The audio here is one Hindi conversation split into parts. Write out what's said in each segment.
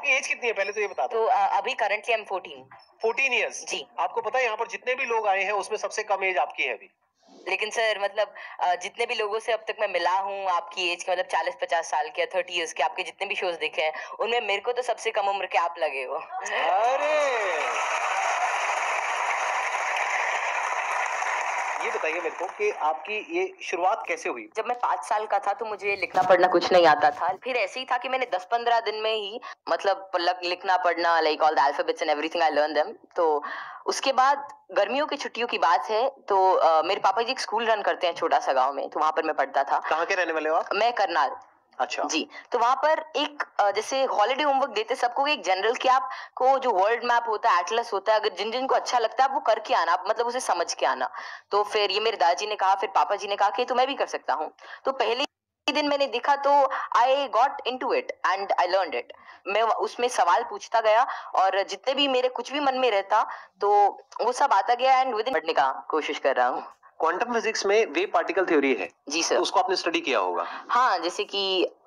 आपकी एज कितनी है पहले तो ये बता दो। तो अभी करंटली आई एम 14। 14 इयर्स जी। आपको पता है यहाँ पर जितने भी लोग आए हैं उसमें सबसे कम एज आपकी है अभी। लेकिन सर मतलब जितने भी लोगों से अब तक मैं मिला हूँ आपकी एज के, मतलब 40-50 साल के या 30 इयर्स के, आपके जितने भी शोज देखे हैं उनमें मेरे को तो सबसे कम उम्र के आप लगे हो। अरे ये बताइए मेरे को कि आपकी ये शुरुआत कैसे हुई? जब मैं 5 साल का था तो मुझे लिखना पढ़ना कुछ नहीं आता था। फिर ऐसे ही था कि मैंने 10-15 दिन में ही मतलब लिखना पढ़ना, like all the alphabets and everything I learn them. तो उसके बाद गर्मियों की छुट्टियों की बात है, तो मेरे पापा जी एक स्कूल रन करते हैं छोटा सा गांव में, तो वहां पर मैं पढ़ता था। कहाँ के रहने वाले हो आप? मैं करनाल। अच्छा जी। तो वहां पर एक जैसे हॉलिडे होमवर्क देते सबको, एक जनरल कि आपको जो वर्ल्ड मैप होता है, एटलस होता है, अगर जिन जिन को अच्छा लगता है आप वो करके आना, आप मतलब उसे समझ के आना। तो फिर ये मेरे दादाजी ने कहा, फिर पापा जी ने कहा कि तो मैं भी कर सकता हूँ। तो पहले ही दिन मैंने देखा तो I got into it and I learned it. मैं उसमें सवाल पूछता गया और जितने भी मेरे कुछ भी मन में रहता तो वो सब आता गया एंड विद इन पढ़ने का कोशिश कर रहा हूँ। क्वांटम फिजिक्स में वेव पार्टिकल थ्योरी है। जी सर। तो उसको आपने स्टडी किया होगा। हाँ, जैसे कि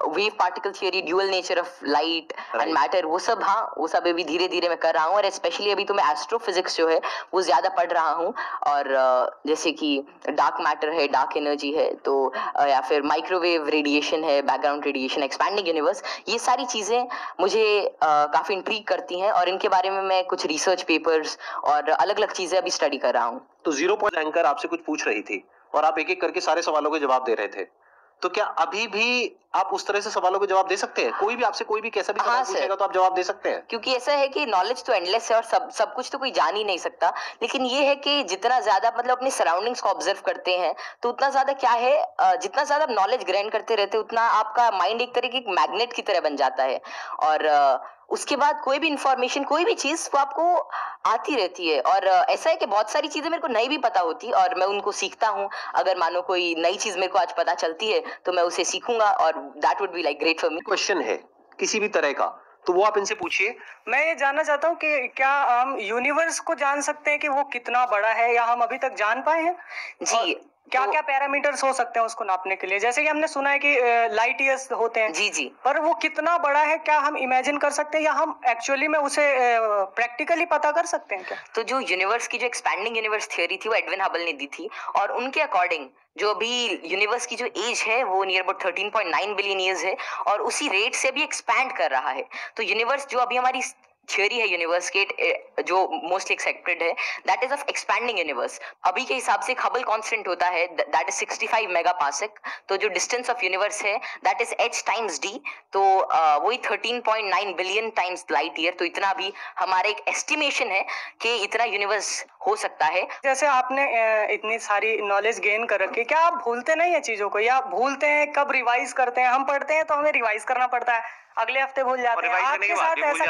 wave particle theory, dual nature of light and Right. Matter, वो सब, हाँ वो सब अभी धीरे धीरे मैं कर रहा हूँ। और स्पेशली अभी तो मैं एस्ट्रोफिजिक्स जो है वो ज्यादा पढ़ रहा हूँ। और जैसे कि डार्क मैटर है, डार्क एनर्जी है, तो या फिर माइक्रोवेव रेडिएशन है, बैकग्राउंड रेडिएशन, एक्सपैंडिंग यूनिवर्स, ये सारी चीजें मुझे काफी इंट्रीग करती हैं और इनके बारे में मैं कुछ रिसर्च पेपर्स और अलग अलग चीजें अभी स्टडी कर रहा हूँ। तो 0 पॉइंट एंकर आपसे कुछ पूछ रही थी और आप एक एक करके सारे सवालों के जवाब दे रहे थे। तो क्या अभी भी आप उस तरह से सवालों के जवाब दे सकते हैं? कोई भी आपसे कोई भी कैसा भी सवाल हाँ, पूछेगा तो आप जवाब दे सकते हैं? क्योंकि ऐसा है कि नॉलेज तो एंडलेस है और सब कुछ तो कोई जान ही नहीं सकता। लेकिन ये है कि जितना ज्यादा मतलब अपनी सराउंडिंग्स को ऑब्जर्व करते हैं तो उतना ज्यादा क्या है, जितना ज्यादा नॉलेज ग्रहण करते रहते हैं उतना आपका माइंड एक तरह की मैग्नेट की तरह बन जाता है। और उसके बाद कोई भी इंफॉर्मेशन, कोई भी चीज वो आपको आती रहती है। और ऐसा है कि बहुत सारी चीजें मेरे को नहीं भी पता होती और मैं उनको सीखता हूँ। अगर मानो कोई नई चीज मेरे को आज पता चलती है तो मैं उसे सीखूंगा और that would be like great for me. Question है किसी भी तरह का तो वो आप इनसे पूछिए। मैं ये जानना चाहता हूँ कि क्या हम यूनिवर्स को जान सकते हैं कि वो कितना बड़ा है, या हम अभी तक जान पाए हैं? जी। क्या क्या पैरामीटर्स हो सकते हैं उसको नापने के लिए? जैसे कि हमने सुना है कि लाइट ईयर्स होते हैं। जी जी। पर वो कितना बड़ा है, क्या हम इमेजिन कर सकते हैं, या हम एक्चुअली में उसे प्रैक्टिकली पता कर सकते हैं क्या? तो जो यूनिवर्स की जो एक्सपैंडिंग यूनिवर्स थ्योरी थी वो एडविन हबल ने दी थी और उनके अकॉर्डिंग जो अभी यूनिवर्स की जो एज है वो नियर अबाउट 13.9 बिलियन ईयर्स है और उसी रेट से अभी एक्सपैंड कर रहा है। तो यूनिवर्स जो अभी हमारी थ्योरी है यूनिवर्स के, जो मोस्टली एक्सेप्टेड है, that is of expanding universe. अभी के हिसाब से हबल कांस्टेंट होता है दैट इज 65 मेगापास्कल। तो जो डिस्टेंस ऑफ यूनिवर्स है that is h times d। तो वही 13.9 बिलियन टाइम्स लाइट ईयर। तो इतना भी हमारा एक एस्टिमेशन है कि इतना यूनिवर्स हो सकता है। जैसे आपने इतनी सारी नॉलेज गेन कर रखी है, क्या आप भूलते नहीं है चीजों को, या भूलते हैं? कब रिवाइज करते हैं? हम पढ़ते हैं तो हमें रिवाइज करना पड़ता है, अगले हफ्ते भूल जाते हैं। आपके साथ ऐसा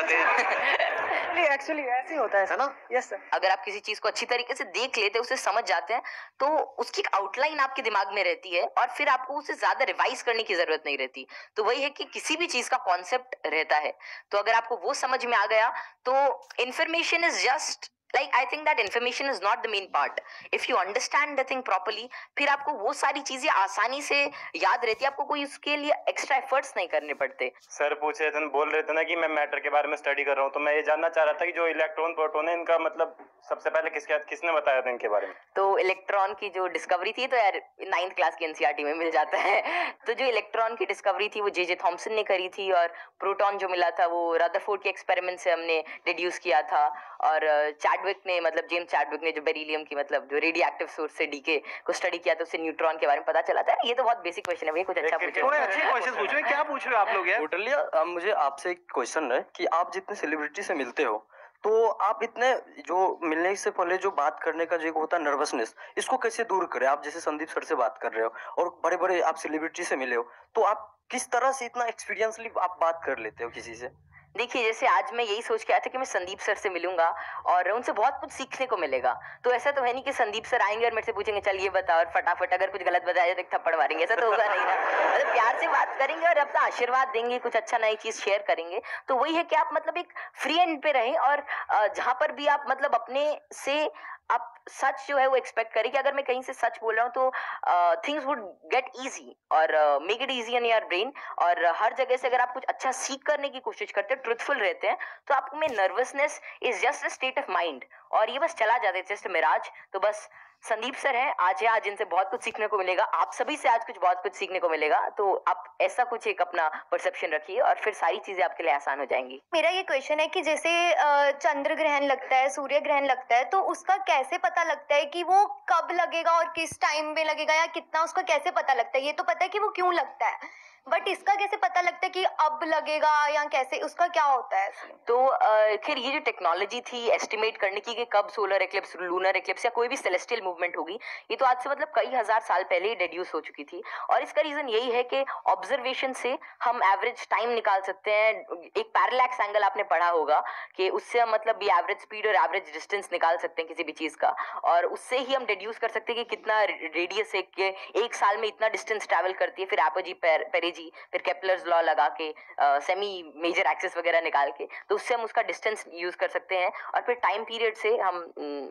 एक्चुअली ऐसे ही होता है ना? Yes sir. अगर आप किसी चीज को अच्छी तरीके से देख लेते हैं, उसे समझ जाते हैं, तो उसकी एक आउटलाइन आपके दिमाग में रहती है और फिर आपको उसे ज्यादा रिवाइज करने की जरूरत नहीं रहती। तो वही है कि किसी भी चीज का कॉन्सेप्ट रहता है, तो अगर आपको वो समझ में आ गया तो information is just like, I think that information is not the main part. If you understand the thing properly, फिर आपको वो सारी चीजें आसानी से याद रहती है, आपको कोई उसके लिए एक्स्ट्रा एफर्ट्स नहीं करने पड़ते। सर पूछ रहे थे, बोल रहे थे ना कि मैं मैटर के बारे में स्टडी कर रहा हूँ, तो मैं ये जानना चाह रहा था कि जो इलेक्ट्रॉन प्रोटॉन है इनका मतलब सबसे पहले किसने बताया था इनके बारे में? तो इलेक्ट्रॉन की जो डिस्कवरी थी, तो यार 9th क्लास की एनसीईआरटी में मिल जाता है। तो जो इलेक्ट्रॉन की डिस्कवरी थी वो जे थॉमसन ने करी थी और प्रोटॉन जो मिला था वो रदरफोर्ड के एक्सपेरिमेंट से हमने डिड्यूस किया था। और चैडविक ने, मतलब जेम्स चैडविक ने जो बेरिलियम की मतलब जो रेडियो एक्टिव सोर्स से डीके को स्टडी किया था, उससे न्यूट्रॉन के बारे में पता चला था। ये तो बहुत बेसिक क्वेश्चन है भैया, कुछ अच्छा पूछो। थोड़े अच्छे क्वेश्चन पूछो। क्या पूछ रहे हो आप लोग यार? उटलिया, मुझे आपसे एक क्वेश्चन है कि आप जितने सेलिब्रिटी से मिलते हो तो आप इतने जो मिलने से पहले जो बात करने का जो होता है नर्वसनेस, इसको कैसे दूर करें? आप जैसे संदीप सर से बात कर रहे हो और बड़े बड़े आप सेलिब्रिटी से मिले हो, तो आप किस तरह से इतना एक्सपीरियंसली आप बात कर लेते हो किसी से? देखिए, जैसे आज मैं यही सोच के आया था कि मैं संदीप सर से मिलूंगा और उनसे बहुत कुछ सीखने को मिलेगा। तो ऐसा तो है नहीं कि संदीप सर आएंगे और मेरे से पूछेंगे चल ये बता, और फटाफट अगर कुछ गलत बताया तो एक थप्पड़ मारेंगे। ऐसा तो होगा नहीं ना। मतलब प्यार से बात करेंगे और अपना आशीर्वाद देंगे, कुछ अच्छा नई चीज शेयर करेंगे। तो वही है कि आप मतलब एक फ्री एंड पे रहें और जहां पर भी आप मतलब अपने से आप सच जो है वो एक्सपेक्ट करें कि अगर मैं कहीं से सच बोल रहा हूँ तो थिंग्स वुड गेट इजी और make it easy in your brain. और हर जगह से अगर आप कुछ अच्छा सीख करने की कोशिश करते हैं, ट्रुथफुल रहते हैं, तो आप में nervousness is just a state of mind और ये बस चला जाता है, जस्ट मिराज। तो बस संदीप सर हैं आज है, आज इनसे बहुत कुछ सीखने को मिलेगा, आप सभी से आज कुछ बहुत कुछ सीखने को मिलेगा। तो आप ऐसा कुछ एक अपना परसेप्शन रखिए और फिर सारी चीजें आपके लिए आसान हो जाएंगी। मेरा ये क्वेश्चन है कि जैसे चंद्र ग्रहण लगता है, सूर्य ग्रहण लगता है, तो उसका कैसे पता लगता है कि वो कब लगेगा और किस टाइम में लगेगा या कितना, उसका कैसे पता लगता है? ये तो पता है कि वो क्यों लगता है, बट इसका कैसे पता लगता है कि अब लगेगा या कैसे, उसका क्या होता है? तो खैर ये जो टेक्नोलॉजी थी एस्टिमेट करने की कि कब सोलर एक्लिप्स, लूनर एक्लिप्स या कोई भी सेलेस्टियल मूवमेंट होगी, ये तो आज से मतलब कई हजार साल पहले ही डेड्यूस हो चुकी थी। और इसका रीजन यही है कि ऑब्जर्वेशन से हम एवरेज टाइम निकाल सकते हैं। एक पैरेलैक्स एंगल आपने पढ़ा होगा कि उससे हम मतलब भी एवरेज स्पीड और एवरेज डिस्टेंस निकाल सकते हैं किसी भी चीज का, और उससे ही हम डेड्यूस कर सकते हैं कि कितना रेडियस है कि एक साल में इतना डिस्टेंस ट्रैवल करती है। फिर एपोजी पेरेजी, फिर केपलर्स लॉ लगा के सेमी मेजर एक्सिस वगैरह निकाल के, तो उससे हम उसका डिस्टेंस यूज कर सकते हैं और फिर टाइम पीरियड से हम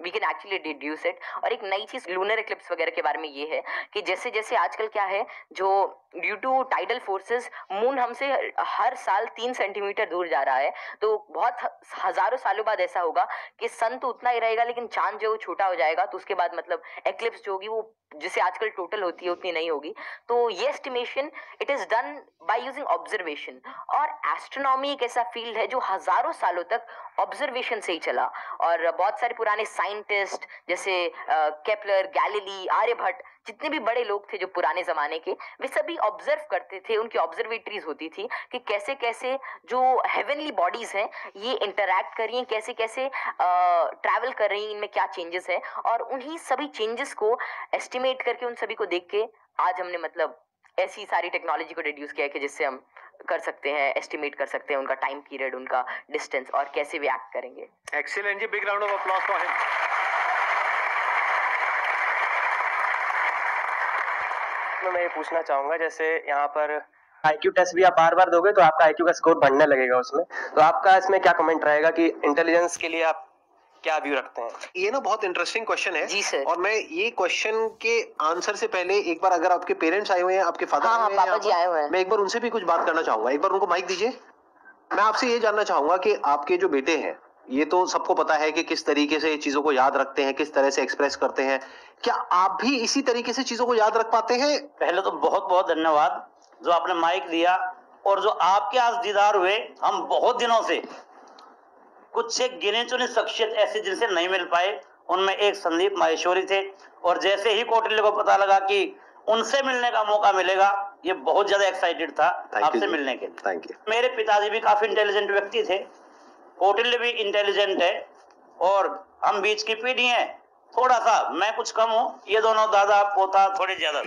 we can actually deduce it. और एक नई चीज लूनर एक्लिप्स वगैरह के बारे में ये है कि जैसे जैसे आजकल क्या है, जो due to tidal forces moon हमसे हर साल 3 सेंटीमीटर दूर जा रहा है, तो बहुत हजारों सालों बाद ऐसा होगा कि सन तो उतना ही रहेगा लेकिन चांद जो छोटा हो जाएगा, तो उसके बाद मतलब एक्लिप्स जो होगी वो जिसे आजकल टोटल होती है उतनी नहीं होगी। तो ये estimation it is done by using observation. और एस्ट्रोनॉमी एक ऐसा फील्ड है जो हजारों सालों तक ऑब्जर्वेशन से ही चला, और बहुत सारे पुराने साइंटिस्ट जैसे केपलर, गैलीली, आर्यभट्ट, जितने भी बड़े लोग थे जो पुराने जमाने के, वे सभी ऑब्जर्व करते थे, उनकी ऑब्जर्वेटरीज होती थी कि कैसे कैसे जो हेवनली बॉडीज हैं ये इंटरैक्ट कर रही हैं, कैसे कैसे ट्रैवल कर रही हैं, इनमें क्या चेंजेस है, और उन्हीं सभी चेंजेस को एस्टिमेट करके उन सभी को देख के आज हमने मतलब ऐसी सारी टेक्नोलॉजी को रिड्यूस किया है कि जिससे हम कर सकते हैं, एस्टिमेट कर सकते हैं उनका टाइम पीरियड, उनका डिस्टेंस और कैसे वे एक्ट करेंगे। एक्सीलेंट जी, big round of applause for him. मैं ये पूछना चाहूंगा, जैसे यहाँ पर IQ टेस्ट भी आप बार बार दोगे तो आपका IQ का स्कोर बढ़ने लगेगा उसमें, तो आपका इसमें क्या कमेंट रहेगा कि इंटेलिजेंस के लिए आप क्या व्यू रखते हैं? ये ना बहुत इंटरेस्टिंग क्वेश्चन है जी सर। और मैं ये क्वेश्चन के आंसर से पहले एक बार, अगर आपके पेरेंट्स आए हुए हैं, आपके फादर हाँ, आए हुए हैं, पापा जी आए हुए हैं, मैं एक बार उनसे भी कुछ बात करना चाहूंगा। एक बार उनको माइक दीजिए। मैं आपसे ये जानना चाहूंगा कि आपके जो बेटे हैं, ये तो सबको पता है कि किस तरीके से चीजों को याद रखते हैं, किस तरह से एक्सप्रेस करते हैं, क्या आप भी इसी तरीके से चीजों को याद रख पाते हैं? पहले तो बहुत बहुत धन्यवाद जो आपने माइक दिया, और जो आपके आज दीदार हुए, हम बहुत दिनों से कुछ एक गिने चुने शख्सियत ऐसे जिनसे नहीं मिल पाए, उनमें एक संदीप माहेश्वरी थे, और जैसे ही कौटिल्य को पता लगा कि उनसे मिलने का मौका मिलेगा, ये बहुत ज्यादा एक्साइटेड था आपसे मिलने के लिए। Thank you. मेरे पिताजी भी काफी इंटेलिजेंट व्यक्ति थे, कौटिल्य भी इंटेलिजेंट है, और हम बीच की पीढ़ी हैं, थोड़ा सा मैं कुछ कम हूँ, ये दोनों दादा पोता थोड़े ज्यादा।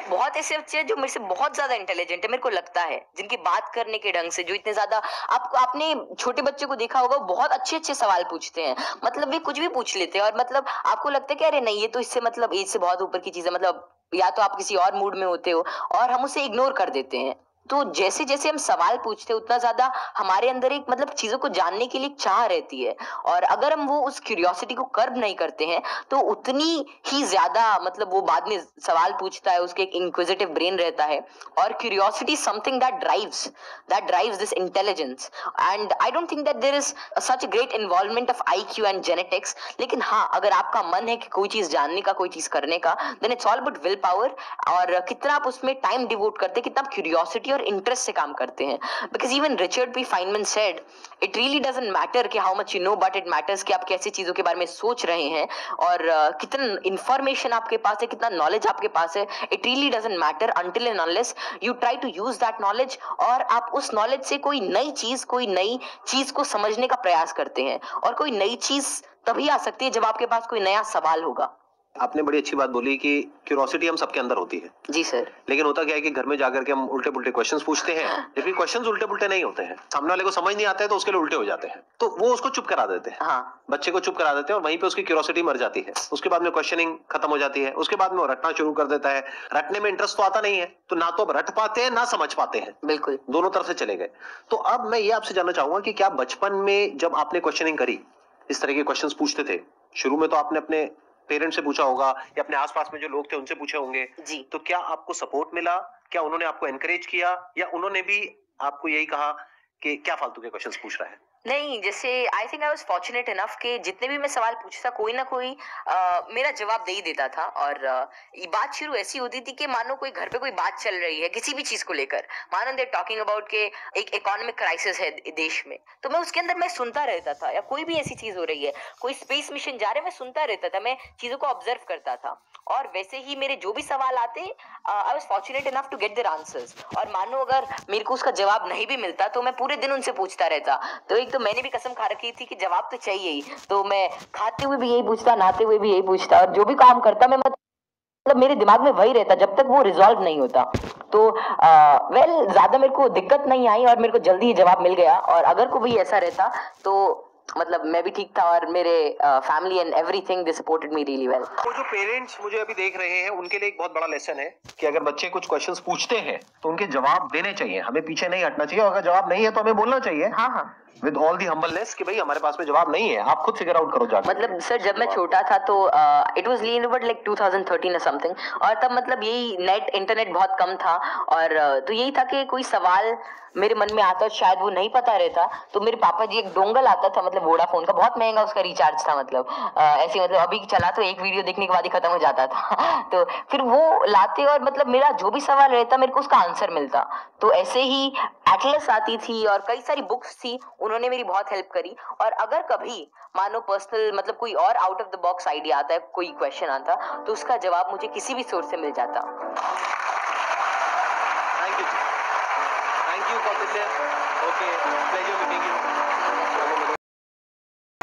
बहुत ऐसे बच्चे हैं जो मेरे से बहुत ज्यादा इंटेलिजेंट है, मेरे को लगता है, जिनकी बात करने के ढंग से, जो इतने ज्यादा, आपने छोटे बच्चे को देखा होगा, बहुत अच्छे अच्छे सवाल पूछते हैं, मतलब वे कुछ भी पूछ लेते हैं, और मतलब आपको लगता है कि अरे नहीं ये तो इससे मतलब एज से बहुत ऊपर की चीज है, मतलब या तो आप किसी और मूड में होते हो, और हम उसे इग्नोर कर देते हैं। तो जैसे जैसे हम सवाल पूछते हैं उतना ज्यादा हमारे अंदर एक मतलब चीजों को जानने के लिए चाह रहती है, और अगर हम वो उस क्यूरियोसिटी को कर्ब नहीं करते हैं तो उतनी ही ज्यादा मतलब वो बाद में सवाल पूछता है, उसके एक इंक्विजिटिव ब्रेन रहता है, और curiosity something that drives this intelligence, and I don't think that there is such great involvement of IQ and genetics. लेकिन हाँ, अगर आपका मन है कि कोई चीज जानने का, कोई चीज करने का, then it's all about willpower, और कितना आप उसमें टाइम डिवोट करते हैं, कितना क्यूरियोसिटी और इंटरेस्ट से काम करते हैं। Because even Richard P Feynman said it really doesn't matter कि how much you know, but it matters कि आप कैसी चीजों के बारे में सोच रहे हैं, और कितना इंफॉर्मेशन आपके पास है, कितना नॉलेज आपके पास है। It really doesn't matter until and unless you try to use that knowledge, और आप उस नॉलेज से कोई नई चीज को समझने का प्रयास करते हैं, और कोई नई चीज तभी आ सकती है जब आपके पास कोई नया सवाल होगा। आपने बड़ी अच्छी बात बोली कि क्यूरोसिटी हम सबके अंदर होती है। जी सर। लेकिन होता क्या है कि घर में जाकर के हम उल्टे पुल्टे क्वेश्चंस पूछते हैं, जबकि क्वेश्चंस उल्टे पुल्टे नहीं होते हैं, सामने वाले को समझ नहीं आता है तो उसके लिए उल्टे हो जाते हैं, तो वो उसको चुप करा देते हैं। हाँ। बच्चे को चुप करा देते हैं और वहीं पे उसकी क्यूरोसिटी मर जाती है। उसके बाद में क्वेश्चनिंग खत्म हो जाती है, उसके बाद में वो रटना शुरू कर देता है। रटने में इंटरेस्ट तो आता नहीं है, तो ना तो रट पाते हैं ना समझ पाते हैं, बिल्कुल दोनों तरफ से चले गए। तो अब मैं ये आपसे जानना चाहूंगा कि क्या बचपन में जब आपने क्वेश्चनिंग करी, इस तरह के क्वेश्चंस पूछते थे, शुरू में तो आपने अपने पेरेंट्स से पूछा होगा या अपने आसपास में जो लोग थे उनसे पूछे होंगे जी। तो क्या आपको सपोर्ट मिला? क्या उन्होंने आपको एनकरेज किया या उन्होंने भी आपको यही कहा कि क्या फालतू के क्वेश्चंस पूछ रहा है? नहीं, जैसे I think I was fortunate enough कि जितने भी मैं सवाल पूछता कोई ना कोई मेरा जवाब दे ही देता था। और ये बात शुरू ऐसी होती थी कि मानो कोई घर पे कोई बात चल रही है किसी भी चीज को लेकर, मानो दे टॉकिंग अबाउट के एक इकोनॉमिक क्राइसिस है देश में, तो मैं उसके अंदर मैं सुनता रहता था। या कोई भी ऐसी चीज हो रही है, कोई स्पेस मिशन जा रहा है, मैं सुनता रहता था, मैं चीजों को ऑब्जर्व करता था। और वैसे ही मेरे जो भी सवाल आते I was fortunate enough to get their answers. और मानो अगर मेरे को उसका जवाब नहीं भी मिलता तो मैं पूरे दिन उनसे पूछता रहता। तो एक तो मैंने भी कसम खा रखी थी कि जवाब तो चाहिए ही, तो मैं खाते हुए भी यही पूछता, नहाते हुए भी यही पूछता, और जो भी काम करता मैं मतलब मेरे दिमाग में वही रहता जब तक वो रिजॉल्व नहीं होता। तो वेल ज्यादा मेरे को दिक्कत नहीं आई और मेरे को जल्दी ही जवाब मिल गया। और अगर कोई ऐसा रहता तो मतलब मैं भी ठीक था और मेरे family and everything they supported me really well. तो जो पेरेंट्स मुझे अभी देख रहे हैं उनके लिए एक बहुत बड़ा लेसन है कि अगर बच्चे कुछ क्वेश्चंस पूछते हैं तो उनके जवाब देने चाहिए, हमें पीछे नहीं हटना चाहिए। अगर जवाब नहीं है तो हमें बोलना चाहिए, हाँ हाँ, विद ऑल दी हम्बलनेस कि भाई हमारे पास में जवाब नहीं है, आप खुद फिगर आउट करो जाके। मतलब सर जब मैं छोटा था तो इट वाज लीन लाइक 2013 और समथिंग, और तब मतलब यही नेट इंटरनेट बहुत कम था। और तो यही था कि कोई सवाल मेरे मन में आता शायद वो नहीं पता रहता तो मेरे पापा जी एक डोंगल आता था, मतलब वोडाफोन का, बहुत महंगा उसका रिचार्ज था, मतलब ऐसे मतलब अभी चला तो एक वीडियो देखने के बाद ही खत्म हो जाता था तो फिर वो लाते और मतलब मेरा जो भी सवाल रहता मेरे को उसका आंसर मिलता। तो ऐसे ही एटलस आती थी और कई सारी बुक्स थी, उन्होंने मेरी बहुत हेल्प करी। और अगर कभी मानो पर्सनल मतलब कोई और out of the box idea आता है, कोई क्वेश्चन आता, तो उसका जवाब मुझे किसी भी सोर्स से मिल जाता। Thank you Kautilya. Okay, pleasure meeting you.